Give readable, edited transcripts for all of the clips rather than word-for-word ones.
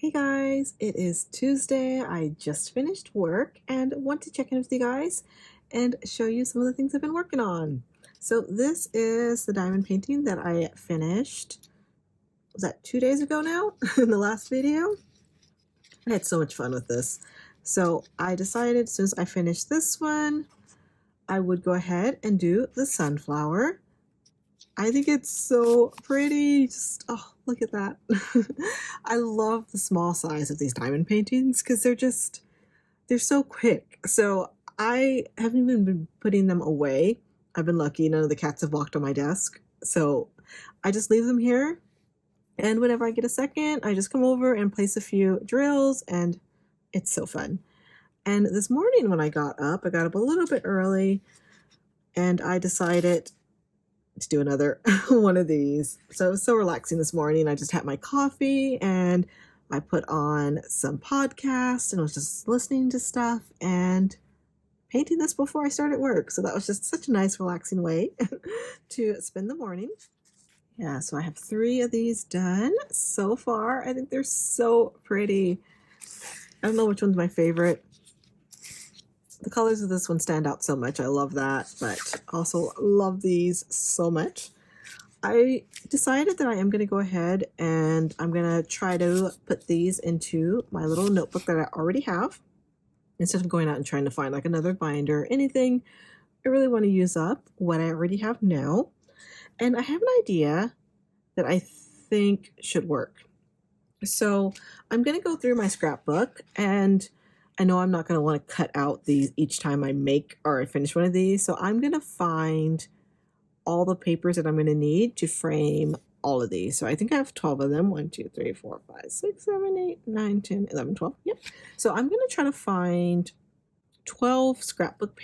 Hey guys, it is Tuesday. I just finished work and want to check in with you guys and show you some of the things I've been working on. So this is the diamond painting that I finished. Was that 2 days ago now in the last video? I had so much fun with this. So I decided as soon as I finished this one, I would go ahead and do the sunflower. I think it's so pretty. Just, oh, look at that. I love the small size of these diamond paintings because they're so quick. So I haven't even been putting them away. I've been lucky. None of the cats have walked on my desk. So I just leave them here. And whenever I get a second, I just come over and place a few drills, and it's so fun. And this morning when I got up a little bit early, and I decided to do another one of these. So it was so relaxing this morning. I just had my coffee and I put on some podcasts and was just listening to stuff and painting this before I started work. So that was just such a nice relaxing way to spend the morning. Yeah, so I have 3 of these done so far. I think they're so pretty. I don't know which one's my favorite. The colors of this one stand out so much. I love that, but also love these so much. I decided that I am going to go ahead and I'm going to try to put these into my little notebook that I already have. Instead of going out and trying to find like another binder or anything, I really want to use up what I already have now. And I have an idea that I think should work. So I'm going to go through my scrapbook, and I know I'm not going to want to cut out these each time I make or I finish one of these. So I'm going to find all the papers that I'm going to need to frame all of these. So I think I have 12 of them. 1, 2, 3, 4, 5, 6, 7, 8, 9, 10, 11, 12. Yep. So I'm going to try to find 12 scrapbook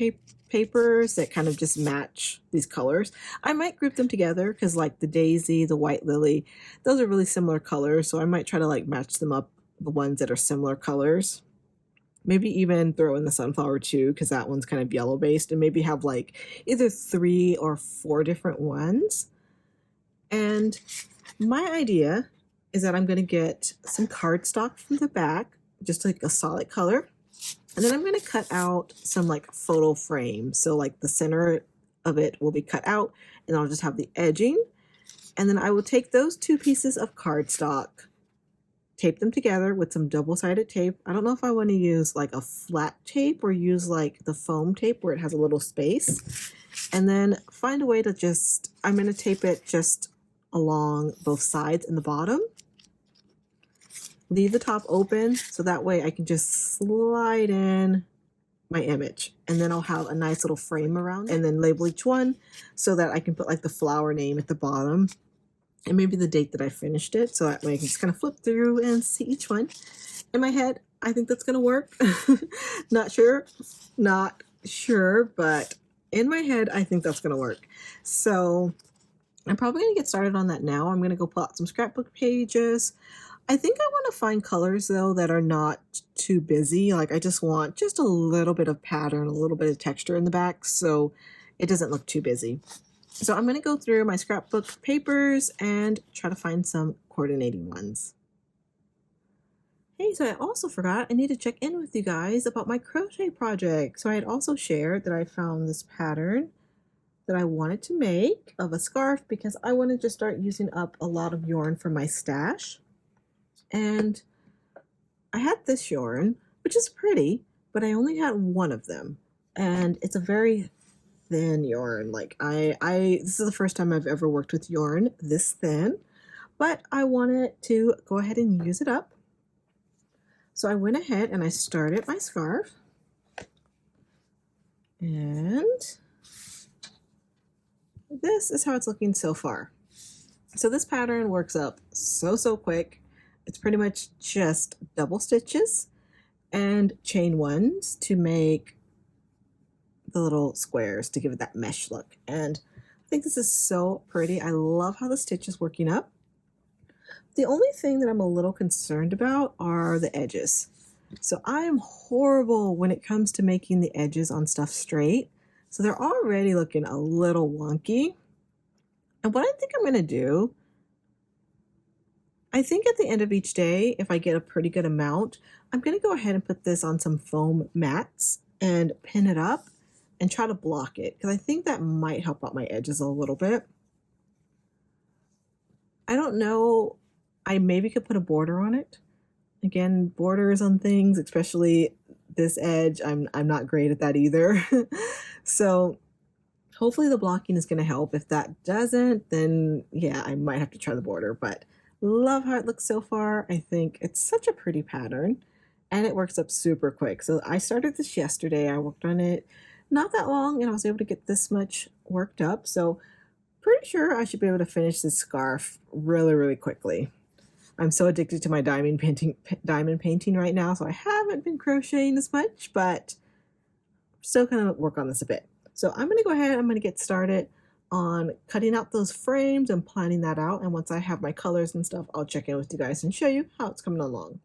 papers that kind of just match these colors. I might group them together because like the daisy, the white lily, those are really similar colors. So I might try to like match them up, the ones that are similar colors. Maybe even throw in the sunflower too, because that one's kind of yellow based, and maybe have like either 3 or 4 different ones. And my idea is that I'm going to get some cardstock from the back, just like a solid color. And then I'm going to cut out some like photo frames. So like the center of it will be cut out, and I'll just have the edging. And then I will take those 2 pieces of cardstock, tape them together with some double-sided tape. I don't know if I want to use like a flat tape or use like the foam tape where it has a little space. And then find a way to just, I'm going to tape it just along both sides and the bottom. Leave the top open so that way I can just slide in my image, and then I'll have a nice little frame around it, and then label each one so that I can put like the flower name at the bottom and maybe the date that I finished it, so that way I can just kind of flip through and see each one. In my head, I think that's going to work. Not sure, but in my head, I think that's going to work. So I'm probably going to get started on that now. I'm going to go pull out some scrapbook pages. I think I want to find colors though that are not too busy. Like I just want just a little bit of pattern, a little bit of texture in the back, so it doesn't look too busy. So I'm going to go through my scrapbook papers and try to find some coordinating ones. Hey, so I also forgot I need to check in with you guys about my crochet project. So I had also shared that I found this pattern that I wanted to make of a scarf because I wanted to start using up a lot of yarn from my stash. And I had this yarn, which is pretty, but I only had one of them. And it's a very thin yarn. Like this is the first time I've ever worked with yarn this thin, but I wanted to go ahead and use it up. So I went ahead and I started my scarf, and this is how it's looking so far. So this pattern works up so quick. It's pretty much just double stitches and chain ones to make the little squares to give it that mesh look. And I think this is so pretty. I love how the stitch is working up. The only thing that I'm a little concerned about are the edges. So I am horrible when it comes to making the edges on stuff straight. So they're already looking a little wonky. And what I think I'm going to do I think at the end of each day, if I get a pretty good amount, I'm going to go ahead and put this on some foam mats and pin it up and try to block it because I think that might help out my edges a little bit. I don't know, I maybe could put a border on it. Again, borders on things, especially this edge, I'm not great at that either. So hopefully the blocking is going to help. If that doesn't, then yeah, I might have to try the border, but love how it looks so far. I think it's such a pretty pattern and it works up super quick. So I started this yesterday. I worked on it not that long and I was able to get this much worked up. So pretty sure I should be able to finish this scarf really, really quickly. I'm so addicted to my diamond painting right now, so I haven't been crocheting as much, but I'm still gonna work on this a bit. So I'm gonna go ahead, I'm gonna get started on cutting out those frames and planning that out. And once I have my colors and stuff, I'll check in with you guys and show you how it's coming along.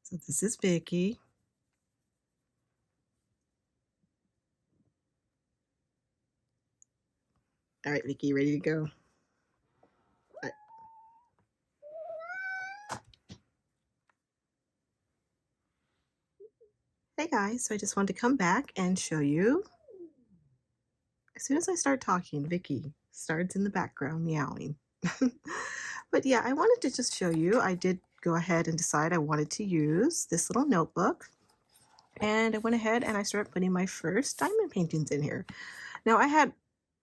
So this is Vicky. All right, Vicky, ready to go? Hey guys, so I just wanted to come back and show you. As soon as I start talking, Vicky starts in the background meowing. But yeah, I wanted to just show you, I did go ahead and decide I wanted to use this little notebook. And I went ahead and I started putting my first diamond paintings in here. Now I had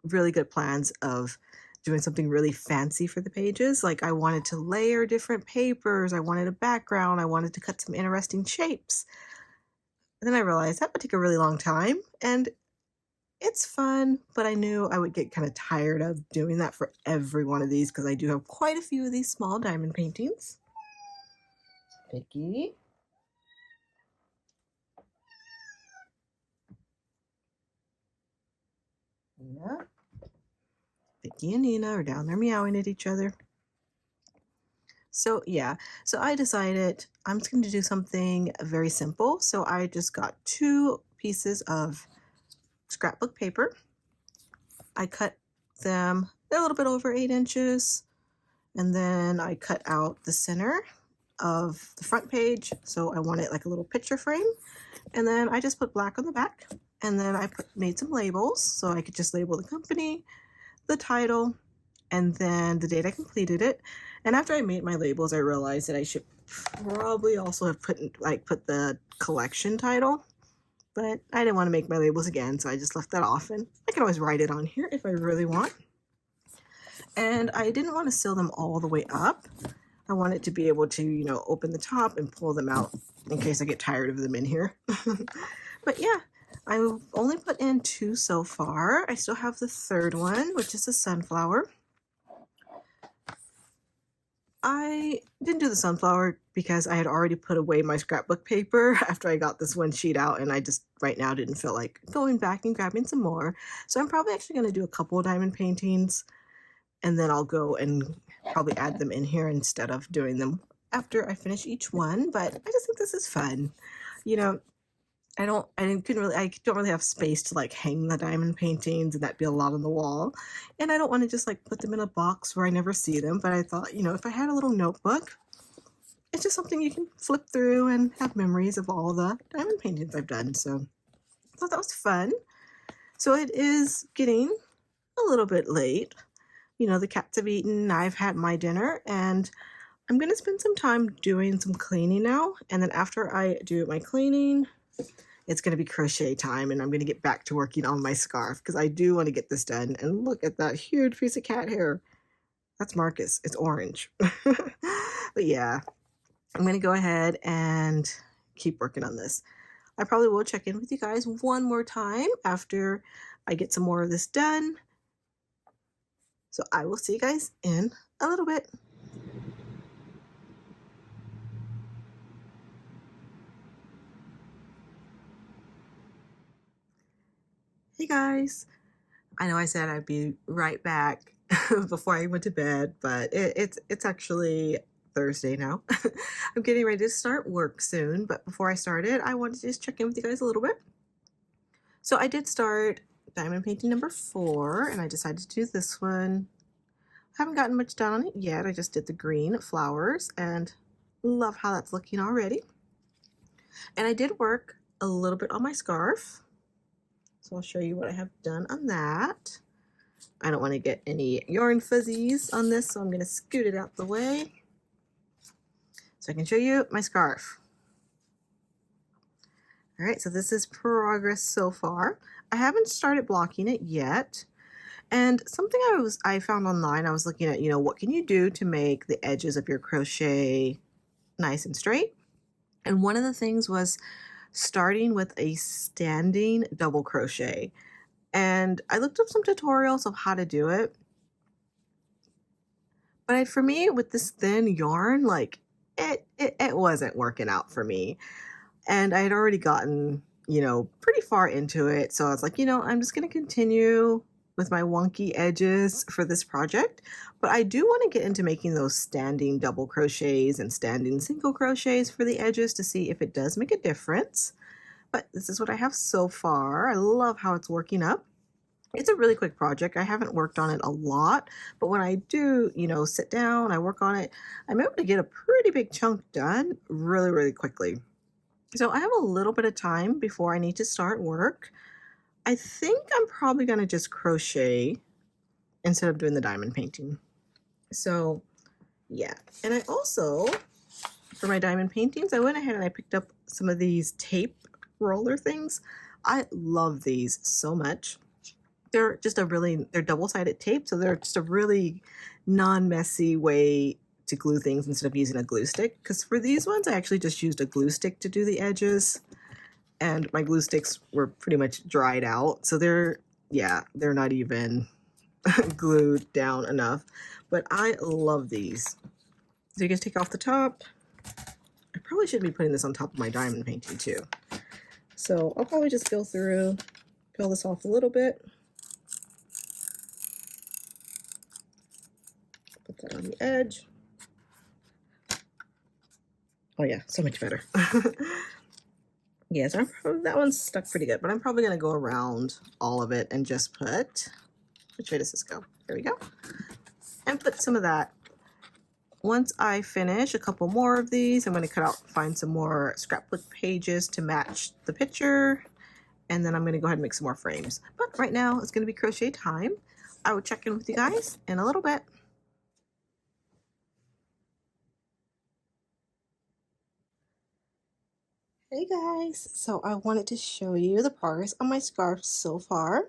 really good plans of doing something really fancy for the pages. Like I wanted to layer different papers, I wanted a background, I wanted to cut some interesting shapes. And then I realized that would take a really long time and it's fun, but I knew I would get kind of tired of doing that for every one of these because I do have quite a few of these small diamond paintings. Vicky. Nina. Vicky and Nina are down there meowing at each other. So yeah, so I decided I'm just going to do something very simple. So I just got 2 pieces of scrapbook paper. I cut them a little bit over 8 inches, and then I cut out the center of the front page. So I want it like a little picture frame. And then I just put black on the back, and then I made some labels so I could just label the company, the title, and then the date I completed it. And after I made my labels, I realized that I should probably also have put the collection title, but I didn't want to make my labels again, so I just left that off, and I can always write it on here if I really want. And I didn't want to sew them all the way up. I wanted to be able to, you know, open the top and pull them out in case I get tired of them in here. But yeah, I've only put in 2 so far. I still have the third one, which is a sunflower. I didn't do the sunflower because I had already put away my scrapbook paper after I got this one sheet out, and I just right now didn't feel like going back and grabbing some more. So I'm probably actually going to do a couple of diamond paintings, and then I'll go and probably add them in here instead of doing them after I finish each one. But I just think this is fun. You know, I don't really have space to like hang the diamond paintings, and that'd be a lot on the wall. And I don't want to just like put them in a box where I never see them. But I thought, you know, if I had a little notebook, it's just something you can flip through and have memories of all the diamond paintings I've done. So I thought that was fun. So it is getting a little bit late. You know, the cats have eaten, I've had my dinner, and I'm going to spend some time doing some cleaning now. And then after I do my cleaning, it's going to be crochet time, and I'm going to get back to working on my scarf because I do want to get this done. And look at that huge piece of cat hair. That's Marcus. It's orange. But yeah, I'm going to go ahead and keep working on this. I probably will check in with you guys one more time after I get some more of this done. So I will see you guys in a little bit. Hey guys, I know I said I'd be right back before I went to bed, but it's actually Thursday now. I'm getting ready to start work soon, but before I started, I wanted to just check in with you guys a little bit. So I did start diamond painting number 4, and I decided to do this one. Haven't gotten much done on it yet. I just did the green flowers and love how that's looking already. And I did work a little bit on my scarf. So I'll show you what I have done on that. I don't want to get any yarn fuzzies on this, so I'm going to scoot it out the way so I can show you my scarf. All right, so this is progress so far. I haven't started blocking it yet. And something I found online, I was looking at, what can you do to make the edges of your crochet nice and straight? And one of the things was starting with a standing double crochet. And I looked up some tutorials of how to do it. But for me, with this thin yarn, like it wasn't working out for me. And I had already gotten, pretty far into it. So I was like, I'm just going to continue with my wonky edges for this project. But I do want to get into making those standing double crochets and standing single crochets for the edges to see if it does make a difference. But this is what I have so far. I love how it's working up. It's a really quick project. I haven't worked on it a lot, but when I do, sit down, I work on it, I'm able to get a pretty big chunk done really, really quickly. So I have a little bit of time before I need to start work. I think I'm probably going to just crochet instead of doing the diamond painting. So yeah, and I also, for my diamond paintings, I went ahead and I picked up some of these tape roller things. I love these so much. They're double-sided tape, so they're just a really non-messy way to glue things instead of using a glue stick. Because for these ones, I actually just used a glue stick to do the edges, and my glue sticks were pretty much dried out. So they're not even glued down enough. But I love these. So you can take off the top. I probably should be putting this on top of my diamond painting too. So I'll probably just go through, peel this off a little bit. Put that on the edge. Oh yeah, so much better. Yes, that one's stuck pretty good, but I'm probably going to go around all of it and just put, which way does this go? There we go. And put some of that. Once I finish a couple more of these, I'm going to find some more scrapbook pages to match the picture, and then I'm going to go ahead and make some more frames. But right now, it's going to be crochet time. I will check in with you guys in a little bit. Hey guys, so I wanted to show you the progress on my scarf so far.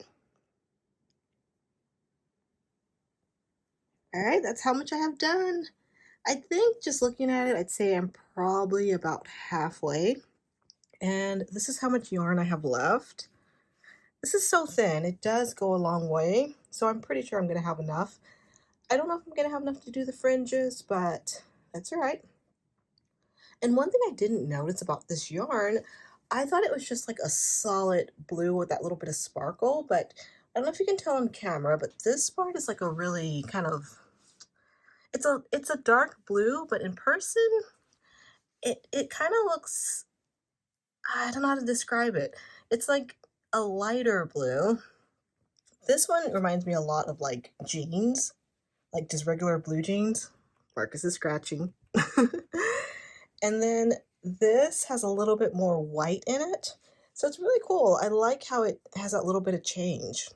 All right, that's how much I have done. I think just looking at it, I'd say I'm probably about halfway. And this is how much yarn I have left. This is so thin, it does go a long way, so I'm pretty sure I'm going to have enough. I don't know if I'm going to have enough to do the fringes, but that's all right. And one thing I didn't notice about this yarn, I thought it was just like a solid blue with that little bit of sparkle, but I don't know if you can tell on camera, but this part is like a really kind of, it's a dark blue, but in person, it kind of looks, I don't know how to describe it. It's like a lighter blue. This one reminds me a lot of like jeans, like just regular blue jeans. Marcus is scratching. And then this has a little bit more white in it. So it's really cool. I like how it has that little bit of change.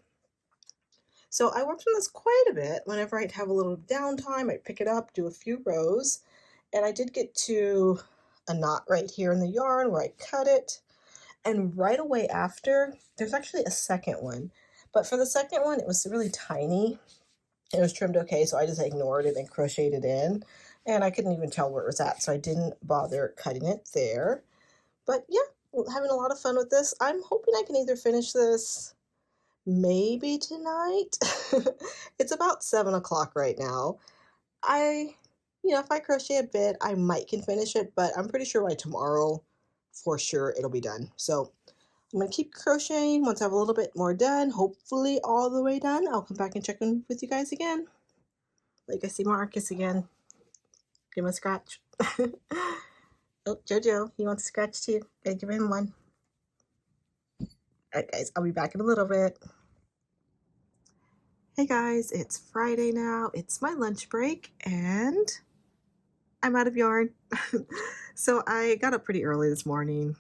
So I worked on this quite a bit. Whenever I'd have a little downtime, I'd pick it up, do a few rows, and I did get to a knot right here in the yarn where I cut it. And right away after, there's actually a second one. But for the second one, it was really tiny. It was trimmed okay, so I just ignored it and crocheted it in. And I couldn't even tell where it was at, so I didn't bother cutting it there. But yeah, having a lot of fun with this. I'm hoping I can either finish this maybe tonight. It's about 7 o'clock right now. If I crochet a bit, I might can finish it, but I'm pretty sure by tomorrow, for sure, it'll be done. So I'm going to keep crocheting. Once I have a little bit more done, hopefully all the way done, I'll come back and check in with you guys again. Like I see Marcus again. Give him a scratch. Oh, Jojo, he wants a scratch too. Gotta give him one. Alright guys, I'll be back in a little bit. Hey guys, it's Friday now. It's my lunch break and I'm out of yarn. So I got up pretty early this morning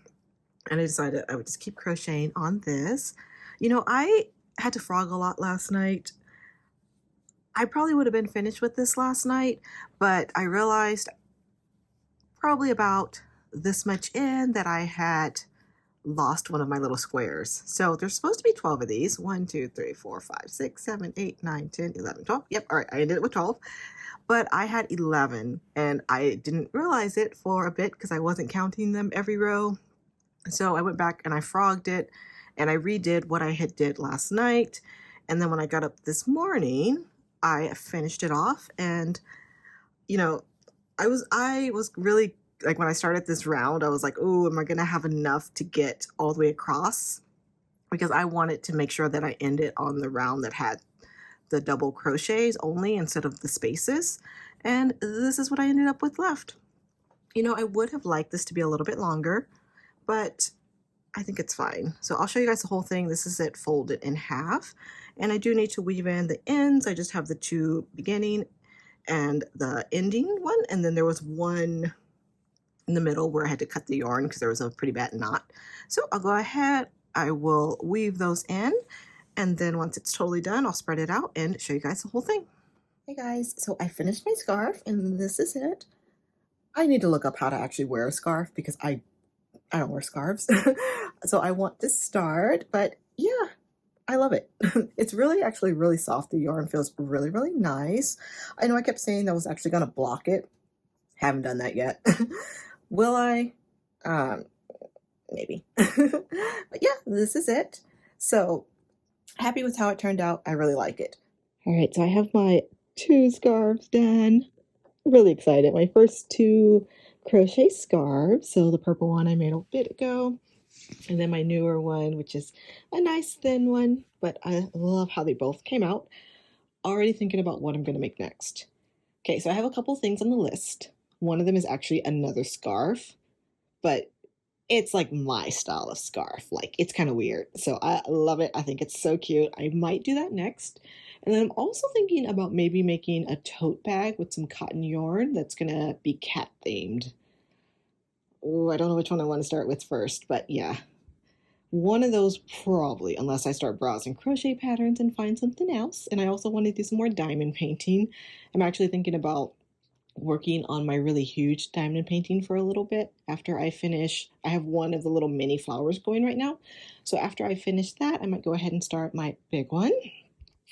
and I decided I would just keep crocheting on this. You know, I had to frog a lot last night. I probably would have been finished with this last night, but I realized probably about this much in that I had lost one of my little squares. So there's supposed to be 12 of these. 1, 2, 3, 4, 5, 6, 7, 8, 9, 10, 11, 12. Yep, all right, I ended it with 12. But I had 11 and I didn't realize it for a bit because I wasn't counting them every row. So I went back and I frogged it and I redid what I had did last night. And then when I got up this morning, I finished it off and you know, I was really like when I started this round, I was like, oh, am I gonna have enough to get all the way across? Because I wanted to make sure that I ended on the round that had the double crochets only instead of the spaces. And this is what I ended up with left. You know, I would have liked this to be a little bit longer, but I think it's fine. So I'll show you guys the whole thing. This is it folded in half. And I do need to weave in the ends. I just have the two beginning and the ending one. And then there was one in the middle where I had to cut the yarn because there was a pretty bad knot. So I'll go ahead, I will weave those in, and then once it's totally done, I'll spread it out and show you guys the whole thing. Hey guys, so I finished my scarf and this is it. I need to look up how to actually wear a scarf because I don't wear scarves. So I want to start, but yeah, I love it. It's really actually really soft. The yarn feels really, really nice. I know I kept saying I was actually gonna block it. Haven't done that yet. Will I? Maybe. But yeah, this is it. So happy with how it turned out. I really like it. All right, so I have my 2 scarves done. Really excited. My first 2 crochet scarves. So the purple one I made a bit ago, and then my newer one, which is a nice thin one, but I love how they both came out. Already thinking about what I'm going to make next. Okay, so I have a couple things on the list. One of them is actually another scarf, but it's like my style of scarf. Like, it's kind of weird. So I love it. I think it's so cute. I might do that next. And then I'm also thinking about maybe making a tote bag with some cotton yarn that's going to be cat themed. Oh, I don't know which one I want to start with first, but yeah. One of those probably, unless I start browsing crochet patterns and find something else. And I also want to do some more diamond painting. I'm actually thinking about working on my really huge diamond painting for a little bit after I finish. I have one of the little mini flowers going right now. So after I finish that, I might go ahead and start my big one.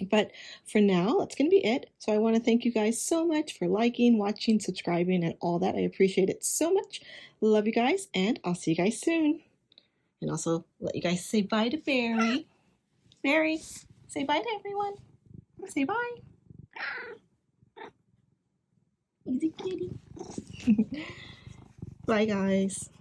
But for now, that's going to be it. So I want to thank you guys so much for liking, watching, subscribing, and all that. I appreciate it so much. Love you guys, and I'll see you guys soon. And also let you guys say bye to Barry. Barry, say bye to everyone. Say bye. Easy kitty. Bye guys.